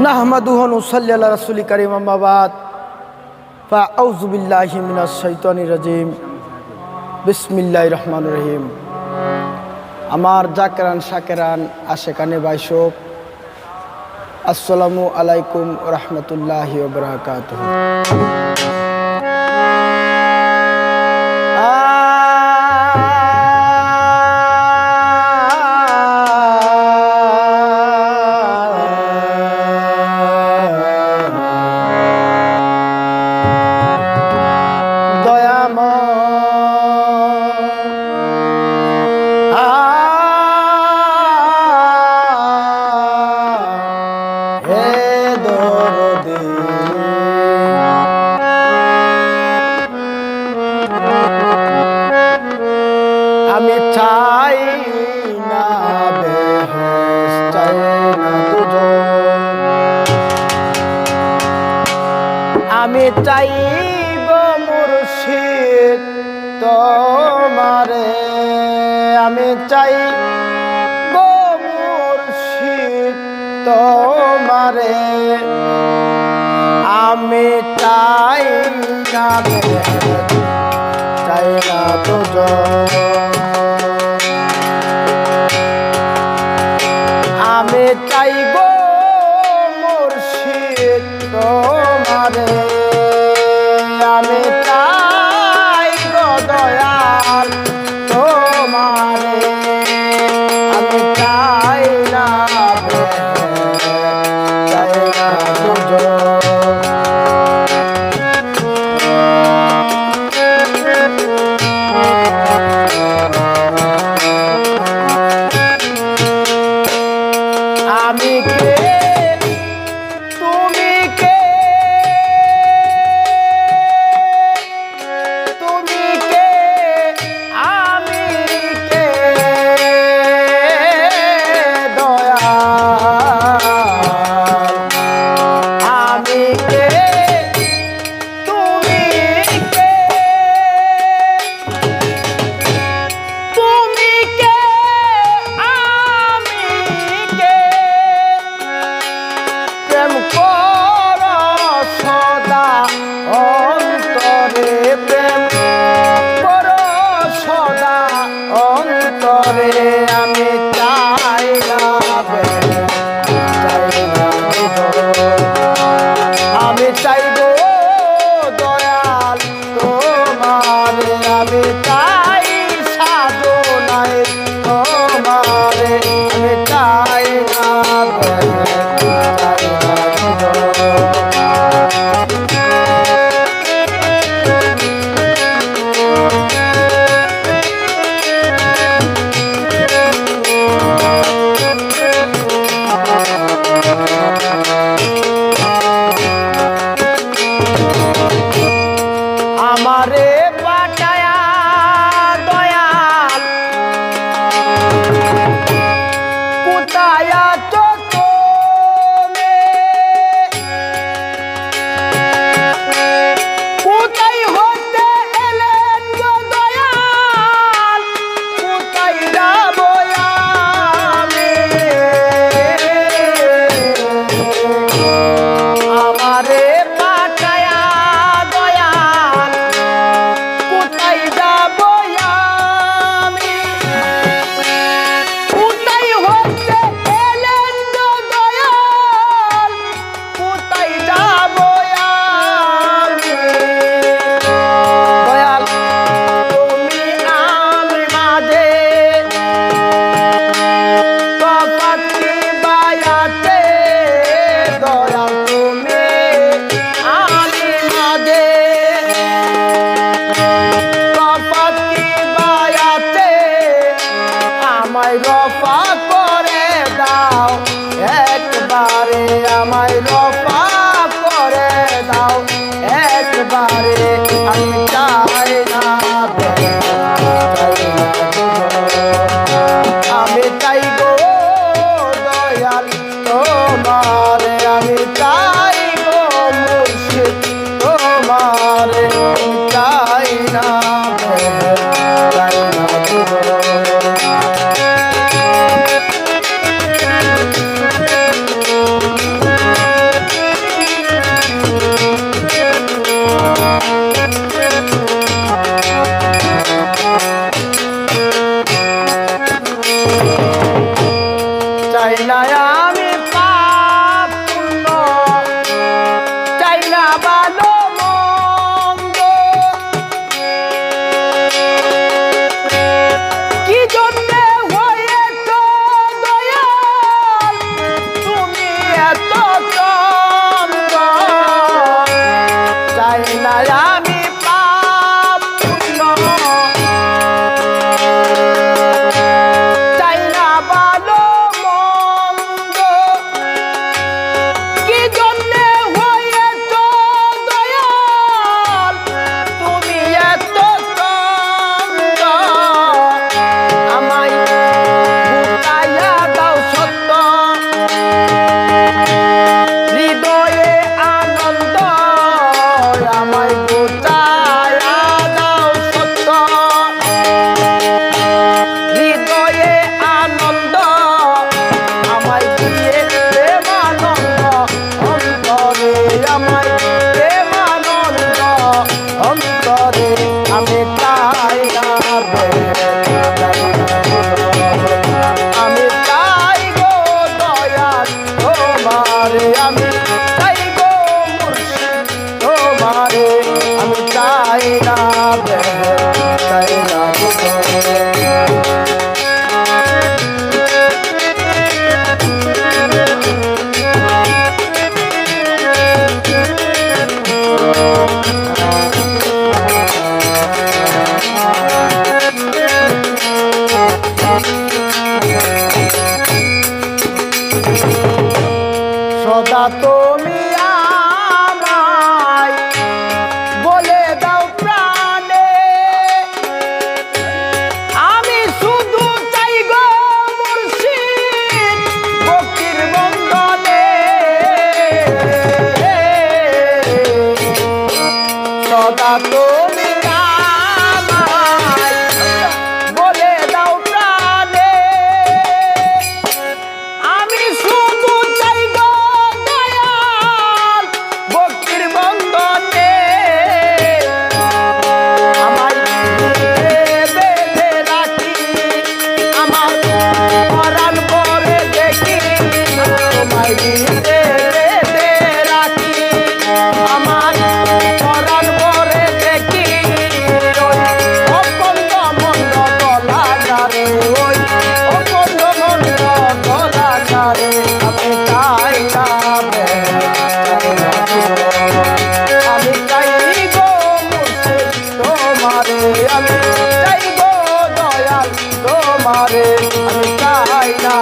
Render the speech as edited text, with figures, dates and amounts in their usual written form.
নাহমাদুহু ওয়া নুসাল্লি আলা রাসূলি কারীম আম্মা বাদ ফাআউযু বিল্লাহি মিনাশ শাইতানির রাজীম বিসমিল্লাহির রহমানির রহিম। আমার জাকেরান শাকেরান আশেকানে বাইশোক, আসসালামু আলাইকুম ওয়া রাহমাতুল্লাহি ওয়া বারাকাতুহু। আমি চাই না বেহেশত, চাই না দুজক, আমি চাইব মুর্শিদ তোমারে, আমি চাইব মুর্শিদ তোমারে, আমি চাই না বেহেশত, চাই না দুজক, আমি চাইব মুর্শিদ তোমারে, আমি চাই গো দয়াল তোমারে, আমি চাই না চাই না দুজক। আমি কে তুমি কে, তুমি কে আমি কে দয়াল, আমি কে তুমি কে, তুমি কে আমি কে, প্রেম কর সদা অন্তরে, প্রেম কর সদা অন্তরে, আমি চাই না চাই না আমি চাইব দয়াল তোমারে, আমি চাই সাধনায় তোমারে, আমি চাই না আমারে পাঠায়া দয়াল কোথায় আছো তুমি, কোথায় হতে এলেন গো দয়াল, কোথায় যাব আমি, আমারে পাঠায়া দয়াল কোথায় যাব আমি, কোথায় হতে এলেন গো দয়াল, কোথায় যাব আমি, দয়াল তুমি আমি মাঝে তফাৎ কি বায়াতে, দয়াল তুমি আমি মাঝে তফাৎ কি বায়াতে, আমায় রফা করে দাও একবারে, আমায় রফা করে দাও একবারে, আমি চাই না আমি চাই গো দয়াল তোমারে, আমি চাই গো মুর্শিদ তোমারে, আমি চাই না চাই না দুজক। আমি পাপ পুণ্য চাই না ভালো মন্দ কি জন্যে হয়েছ দয়াল তুমি এত চন্দ চাই না আমি পাপ পুণ্য চাই না ভালো মন্দ কি জন্যে হয়েছ দয়াল তুমি এত চন্দ আমায় বুঝাইয়া দাও সত্য হৃদয়ে আনন্দ আমায় বুঝাইয়া দাও সত্য হৃদয়ে আনন্দ আমায় দিয়ে প্রেমানন্দ অন্তরে আমায় প্রেমানন্দ অন্তরে আমি চাই না আমি চাই গো দয়াল তোমারে আমি চাই গো মুর্শিদ তোমারে আমি চাই না চাই না সদা তুমি আমায় বলে দাও প্রাণে আমি শুধু চাই গো মুর্শিদ ভক্তির বন্ধনে সদা তুমি আমায় বলে দাও প্রাণে আমি শুধু চাই গো দয়াল ভক্তির বন্ধনে আমায় বেঁধে রাখি আমার পরাণ করে দেখি তোমায় বেঁধে রাখি আমার পরাণ করে দেখি ওই অখণ্ড মন্ড কলাকারে ওই অখণ্ড মন্ড কলাকারে আমি চাই না আমি চাই গো মুর্শিদ তোমারে আমি চাই গো দয়াল তোমারে আমি চাই না